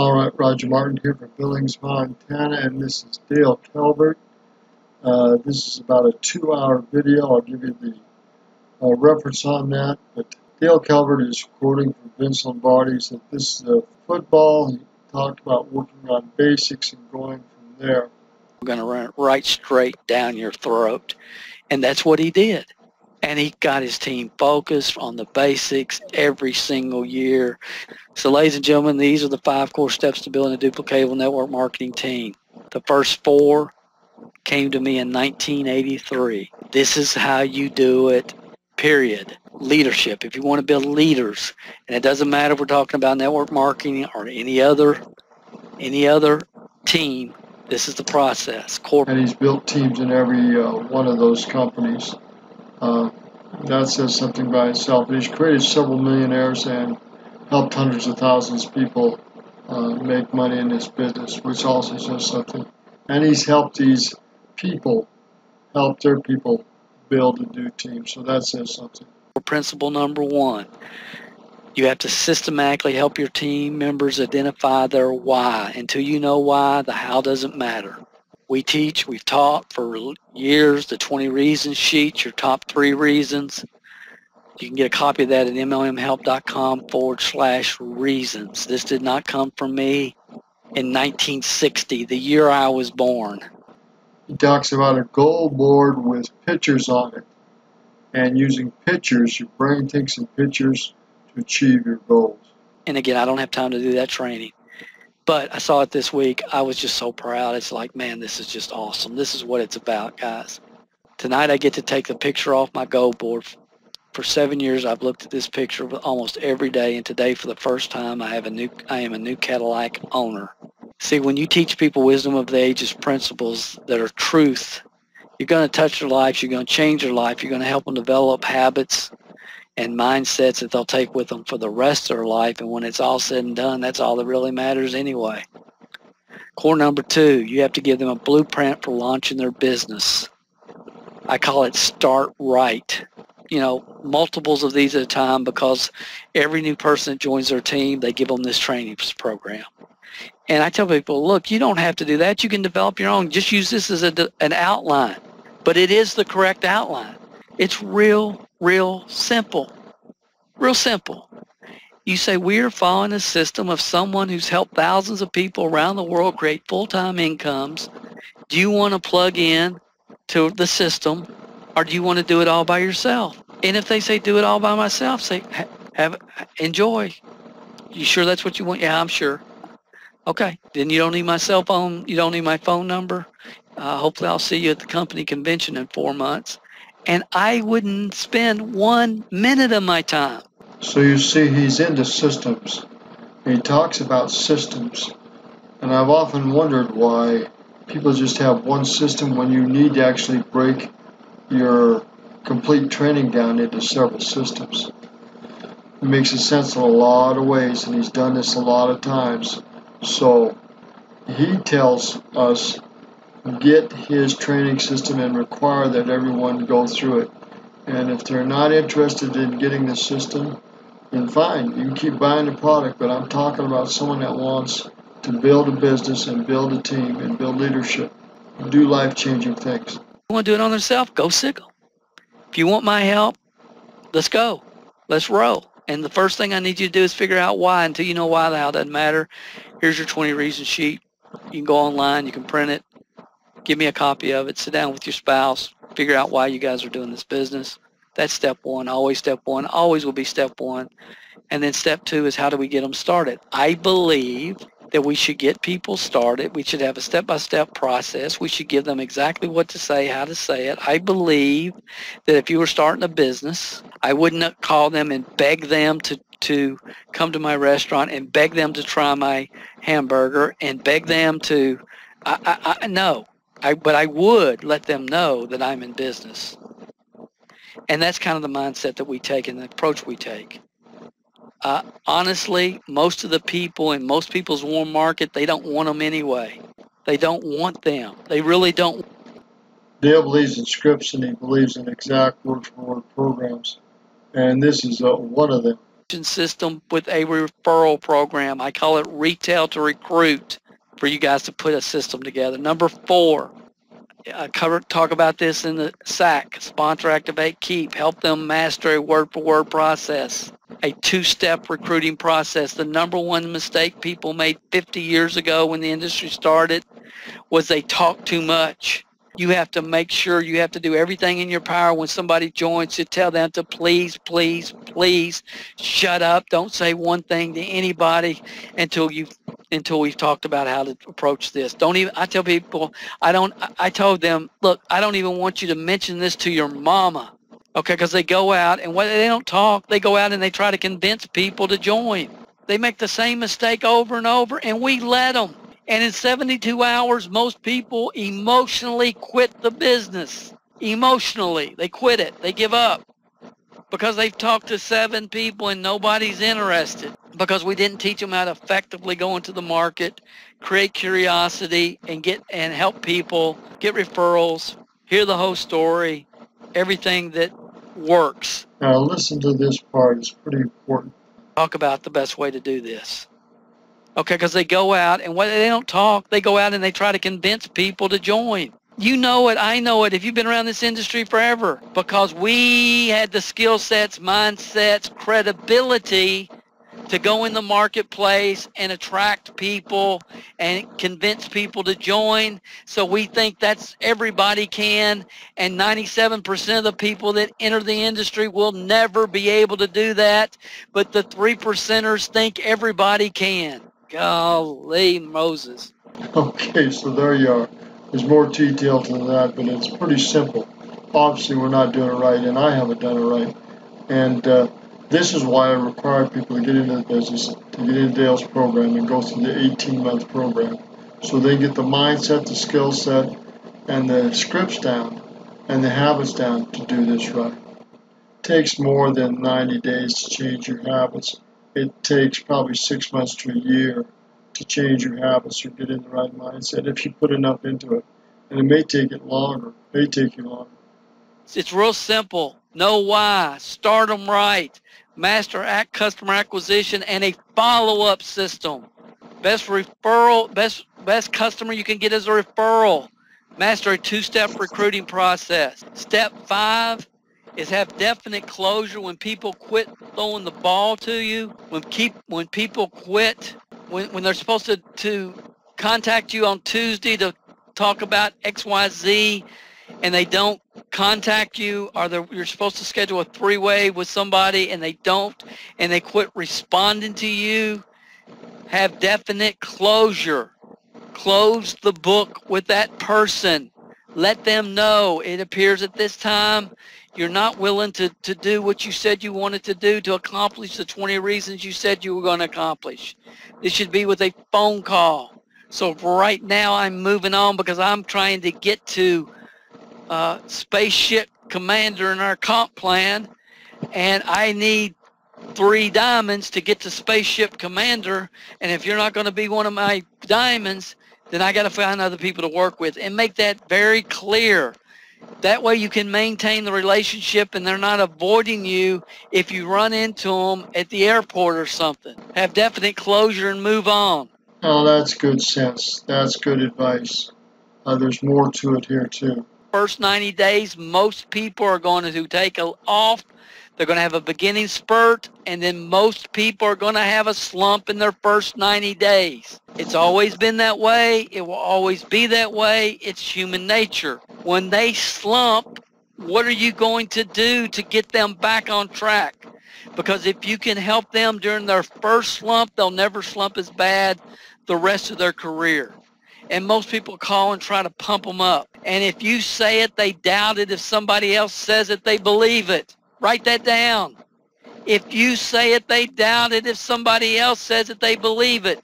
All right, Roger Martin here from Billings, Montana, and this is Dale Calvert. This is about a 2-hour video. I'll give you the reference on that. But Dale Calvert is quoting from Vince Lombardi that this is a football. He talked about working on basics and going from there. I'm going to run it right straight down your throat. And that's what he did. And he got his team focused on the basics every single year. So, ladies and gentlemen, these are the 5 core steps to building a duplicatable network marketing team. The first 4 came to me in 1983. This is how you do it, period. Leadership. If you want to build leaders, and it doesn't matter if we're talking about network marketing or any other team, this is the process. And he's built teams in every one of those companies. That says something by itself. And he's created several millionaires and helped hundreds of thousands of people make money in this business, which also says something. And he's helped these people, help their people build and do teams. So that says something. Principle number 1. You have to systematically help your team members identify their why. Until you know why, the how doesn't matter. We've taught for years the 20 reasons sheet, your top 3 reasons. You can get a copy of that at mlmhelp.com/reasons. This did not come from me in 1960, the year I was born. He talks about a goal board with pictures on it. And using pictures, your brain thinks in pictures to achieve your goals. And again, I don't have time to do that training. But I saw it this week. I was just so proud. It's like, man, this is just awesome. This is what it's about, guys. Tonight I get to take the picture off my goal board. For 7 years, I've looked at this picture almost every day. And today, for the first time, I am a new Cadillac owner. See, when you teach people wisdom of the ages principles that are truth, you're going to touch their lives. You're going to change their life. You're going to help them develop habits and mindsets that they'll take with them for the rest of their life. And when it's all said and done, that's all that really matters anyway. Core number 2, you have to give them a blueprint for launching their business. I call it start right. Multiples of these at a time, because every new person that joins their team, they give them this training program. And I tell people, look, you don't have to do that. You can develop your own. Just use this as an outline. But it is the correct outline. It's real simple. Real simple. You say, we're following a system of someone who's helped thousands of people around the world create full-time incomes. Do you want to plug in to the system, or do you want to do it all by yourself? And if they say do it all by myself, say, enjoy. You sure that's what you want? Yeah, I'm sure. Okay, then you don't need my cell phone. You don't need my phone number. Hopefully I'll see you at the company convention in 4 months. And I wouldn't spend 1 minute of my time. So you see, he's into systems. He talks about systems. And I've often wondered why people just have one system when you need to actually break your complete training down into several systems. It makes sense in a lot of ways, and he's done this a lot of times. So he tells us, get his training system and require that everyone go through it. And if they're not interested in getting the system, then fine, you can keep buying the product. But I'm talking about someone that wants to build a business and build a team and build leadership and do life-changing things. You want to do it on themselves? Go sickle. If you want my help, let's go. Let's roll. And the first thing I need you to do is figure out why. Until you know why, the how doesn't matter. Here's your 20 reasons sheet. You can go online. You can print it. Give me a copy of it. Sit down with your spouse. Figure out why you guys are doing this business. That's step 1. Always step 1. Always will be step 1. And then step 2 is, how do we get them started? I believe that we should get people started. We should have a step-by-step process. We should give them exactly what to say, how to say it. I believe that if you were starting a business, I wouldn't call them and beg them to come to my restaurant and beg them to try my hamburger and beg them to, no. But I would let them know that I'm in business. And that's kind of the mindset that we take and the approach we take. Honestly, most of the people in most people's warm market, they don't want them anyway. They don't want them. They really don't. Dale believes in scripts, and he believes in exact word-for-word programs. And this is one of them. system with a referral program. I call it retail to recruit for you guys to put a system together. Number 4, talk about this in the SAC, sponsor, activate, keep, help them master a word-for-word process, a 2-step recruiting process. The number one mistake people made 50 years ago when the industry started was they talk too much. You have to make sure you have to do everything in your power when somebody joins to tell them to please, please, please shut up. Don't say one thing to anybody until we've talked about how to approach this. I tell people, I told them, look, I don't even want you to mention this to your mama. Okay, because they go out and they don't talk. They go out and they try to convince people to join. They make the same mistake over and over, and we let them. And in 72 hours, most people emotionally quit the business. Emotionally, they quit it. They give up because they've talked to 7 people and nobody's interested because we didn't teach them how to effectively go into the market, create curiosity, and help people get referrals, hear the whole story, everything that works. Now listen to this part. It's pretty important. Talk about the best way to do this. Okay, because they go out and they don't talk. They go out and they try to convince people to join. You know it. I know it. If you've been around this industry forever, because we had the skill sets, mindsets, credibility to go in the marketplace and attract people and convince people to join. So we think that's everybody can, and 97% of the people that enter the industry will never be able to do that, but the 3%ers think everybody can. Golly Moses. Okay, so there you are. There's more detail to that, but it's pretty simple. Obviously, we're not doing it right, and I haven't done it right. And this is why I require people to get into the business, to get into Dale's program and go through the 18-month program. So they get the mindset, the skill set, and the scripts down, and the habits down to do this right. It takes more than 90 days to change your habits. It takes probably 6 months to a year to change your habits or get in the right mindset if you put enough into it. And it may take it longer. It may take you longer. It's real simple. Know why. Start them right. Master customer acquisition and a follow-up system. Best customer you can get is a referral. Master a 2-step recruiting process. Step 5 is have definite closure when people quit throwing the ball to you. When people quit, when they're supposed to contact you on Tuesday to talk about XYZ and they don't contact you, or you're supposed to schedule a 3-way with somebody and they don't, and they quit responding to you, have definite closure. Close the book with that person. Let them know it appears at this time you're not willing to do what you said you wanted to do to accomplish the 20 reasons you said you were going to accomplish. This should be with a phone call. So right now I'm moving on because I'm trying to get to Spaceship Commander in our comp plan, and I need 3 diamonds to get to Spaceship Commander. And if you're not going to be one of my diamonds, then I got to find other people to work with, and make that very clear. That way you can maintain the relationship and they're not avoiding you if you run into them at the airport or something. Have definite closure and move on. Oh, that's good sense. That's good advice. There's more to it here, too. First 90 days, most people are going to take off. They're going to have a beginning spurt, and then most people are going to have a slump in their first 90 days. It's always been that way. It will always be that way. It's human nature. When they slump, what are you going to do to get them back on track? Because if you can help them during their first slump, they'll never slump as bad the rest of their career. And most people call and try to pump them up. And if you say it, they doubt it. If somebody else says it, they believe it. Write that down. If you say it, they doubt it. If somebody else says it, they believe it.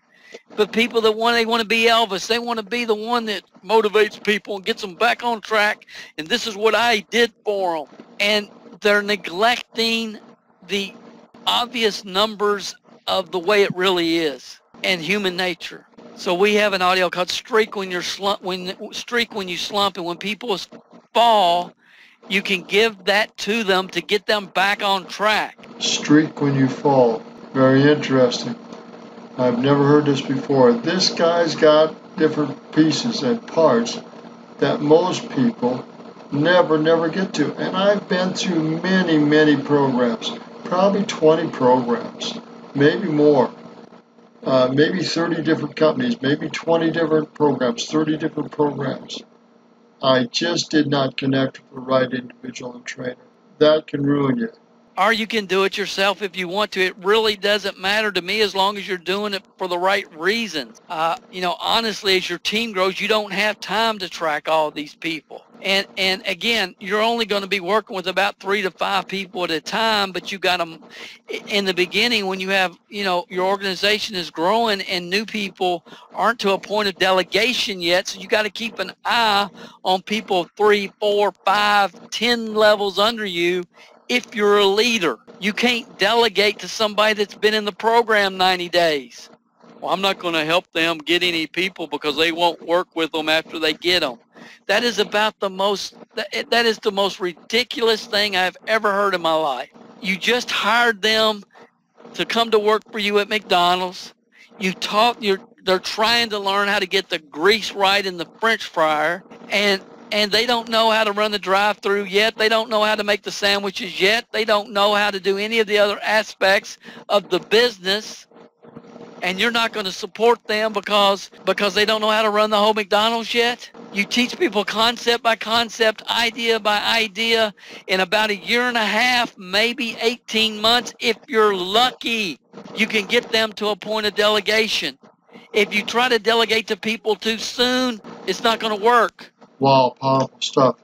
But people they want to be Elvis. They want to be the one that motivates people and gets them back on track. And this is what I did for them. And they're neglecting the obvious numbers of the way it really is and human nature. So we have an audio called "Streak When You Slump." And when people fall, you can give that to them to get them back on track. Streak when you fall. Very interesting. I've never heard this before. This guy's got different pieces and parts that most people never get to. And I've been through many programs, probably 20 programs, maybe more, maybe 30 different companies, maybe 20 different programs, 30 different programs. I just did not connect with the right individual and trainer. That can ruin you. Or you can do it yourself if you want to. It really doesn't matter to me as long as you're doing it for the right reasons. Honestly, as your team grows, you don't have time to track all these people. And again, you're only going to be working with about 3 to 5 people at a time, but you got them in the beginning when you have, your organization is growing and new people aren't to a point of delegation yet. So you got to keep an eye on people 3, 4, 5, 10 levels under you. If you're a leader, you can't delegate to somebody that's been in the program 90 days. Well, I'm not going to help them get any people because they won't work with them after they get them. That is about the most, that is the most ridiculous thing I've ever heard in my life. You just hired them to come to work for you at McDonald's. They're trying to learn how to get the grease right in the French fryer, and they don't know how to run the drive-through yet. They don't know how to make the sandwiches yet. They don't know how to do any of the other aspects of the business. And you're not going to support them because they don't know how to run the whole McDonald's yet. You teach people concept by concept, idea by idea in about 1.5 years, maybe 18 months. If you're lucky, you can get them to a point of delegation. If you try to delegate to people too soon, it's not going to work. Wow, powerful stuff.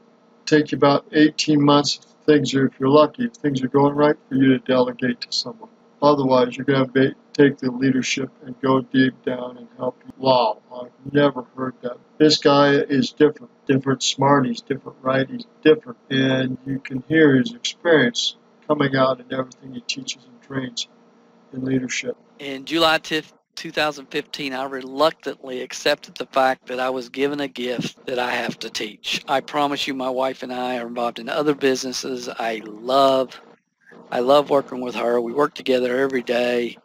Take you about 18 months if you're lucky, if things are going right, for you to delegate to someone. Otherwise, you're going to take the leadership and go deep down and help you. Wow, I've never heard that. This guy is different smart, he's different, right? He's different. And you can hear his experience coming out in everything he teaches and trains in leadership. In July 2015, I reluctantly accepted the fact that I was given a gift that I have to teach. I promise you, my wife and I are involved in other businesses. I love working with her. We work together every day.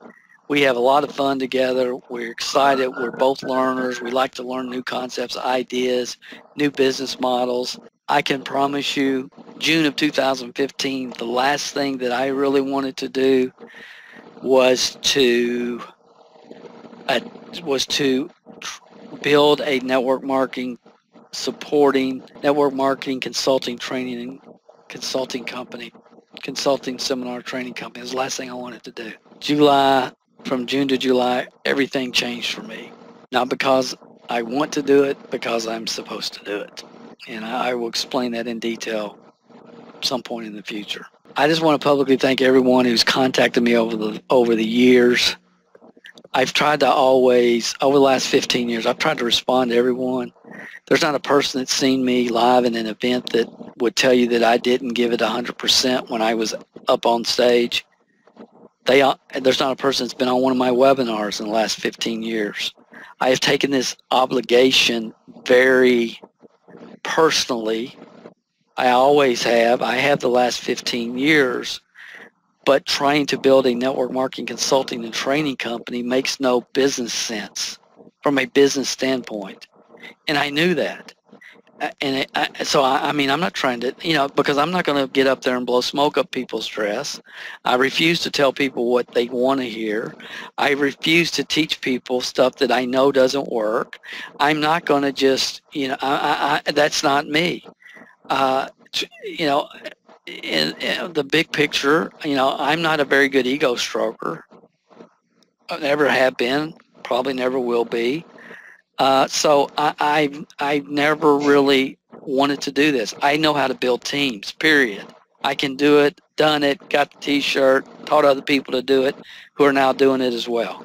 We have a lot of fun together. We're excited. We're both learners. We like to learn new concepts, ideas, new business models. I can promise you, June of 2015, the last thing that I really wanted to do was to build a network marketing consulting training and consulting company, consulting seminar training company. It was the last thing I wanted to do. From June to July, everything changed for me. Not because I want to do it, because I'm supposed to do it. And I will explain that in detail some point in the future. I just want to publicly thank everyone who's contacted me over the years. I've tried to always, over the last 15 years, I've tried to respond to everyone. There's not a person that's seen me live in an event that would tell you that I didn't give it 100% when I was up on stage. There's not a person that's been on one of my webinars in the last 15 years. I have taken this obligation very personally. I always have. I have the last 15 years. But trying to build a network marketing consulting and training company makes no business sense from a business standpoint. And I knew that. I'm not trying to, because I'm not going to get up there and blow smoke up people's dress. I refuse to tell people what they want to hear. I refuse to teach people stuff that I know doesn't work. I'm not going to just, that's not me. In the big picture, I'm not a very good ego stroker. I never have been, probably never will be. So I've never really wanted to do this. I know how to build teams, period. I can do it, done it, got the T-shirt, taught other people to do it, who are now doing it as well,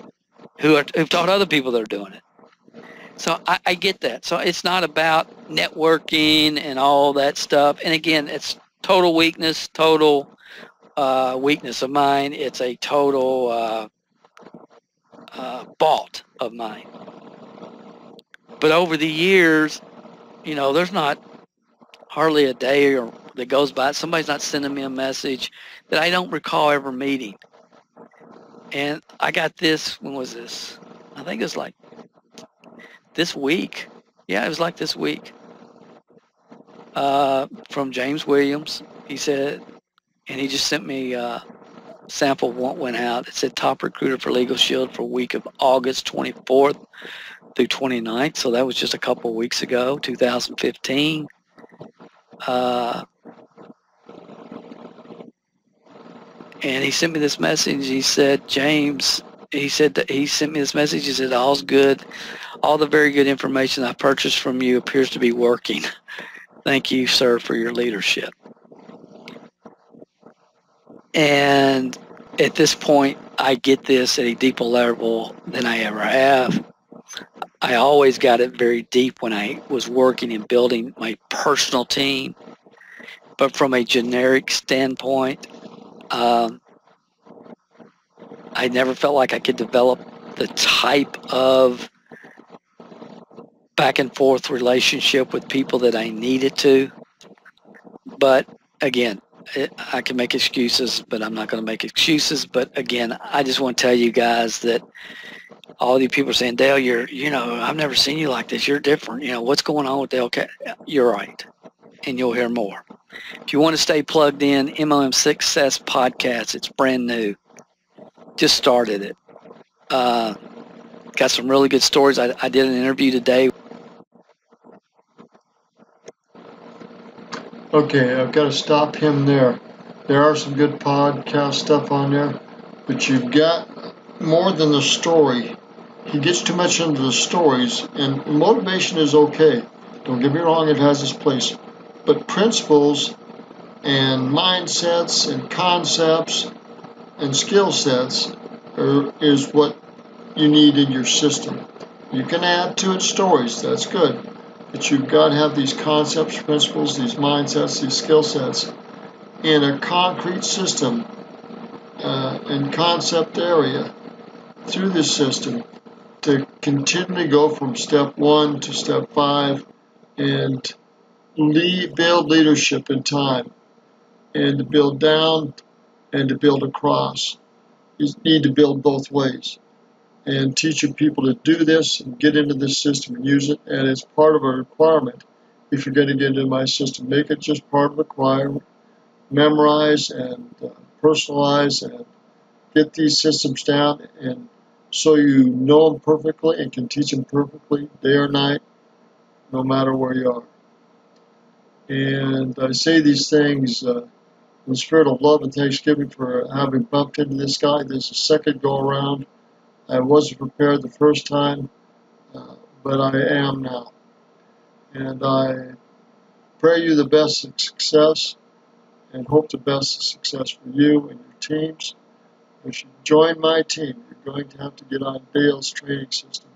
who've taught other people that are doing it. So I get that. So it's not about networking and all that stuff. And again, it's total weakness of mine. It's a total fault of mine. But over the years, there's not hardly a day or that goes by. Somebody's not sending me a message that I don't recall ever meeting. And I got this, when was this? I think it was like this week. Yeah, it was like this week. From James Williams. He said, and he just sent me a sample went out. It said top recruiter for Legal Shield for week of August 24th through 29th. So that was just a couple of weeks ago, 2015. And he sent me this message. He said, James, he said that he sent me this message. He said, all's good. All the very good information I purchased from you appears to be working. Thank you, sir, for your leadership. And at this point, I get this at a deeper level than I ever have. I always got it very deep when I was working and building my personal team. But from a generic standpoint, I never felt like I could develop the type of back and forth relationship with people that I needed to. But again, I can make excuses, but I'm not going to make excuses. But again, I just want to tell you guys that all these people are saying, Dale, I've never seen you like this. You're different. What's going on with Dale? Okay, you're right. And you'll hear more. If you want to stay plugged in, MOM Success Podcast, it's brand new. Just started it. Got some really good stories. I did an interview today. Okay, I've got to stop him there. There are some good podcast stuff on there, but you've got more than the story. He gets too much into the stories, and motivation is okay. Don't get me wrong, it has its place. But principles and mindsets and concepts and skill sets is what you need in your system. You can add to it stories, that's good. But you've got to have these concepts, principles, these mindsets, these skill sets in a concrete system and concept area through this system to continually go from step 1 to step 5 and build leadership in time and to build down and to build across. You need to build both ways. And teaching people to do this and get into this system and use it, and it's part of a requirement. If you're going to get into my system, make it just part of the requirement. Memorize and personalize and get these systems down, and so you know them perfectly and can teach them perfectly day or night, no matter where you are. And I say these things in the spirit of love and thanksgiving for having bumped into this guy. This is the second go around. I wasn't prepared the first time, but I am now. And I pray you the best of success and hope the best of success for you and your teams. If you join my team, you're going to have to get on Dale's training system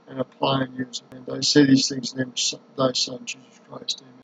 and apply and use it. And I say these things in the name of thy Son, Jesus Christ. Amen.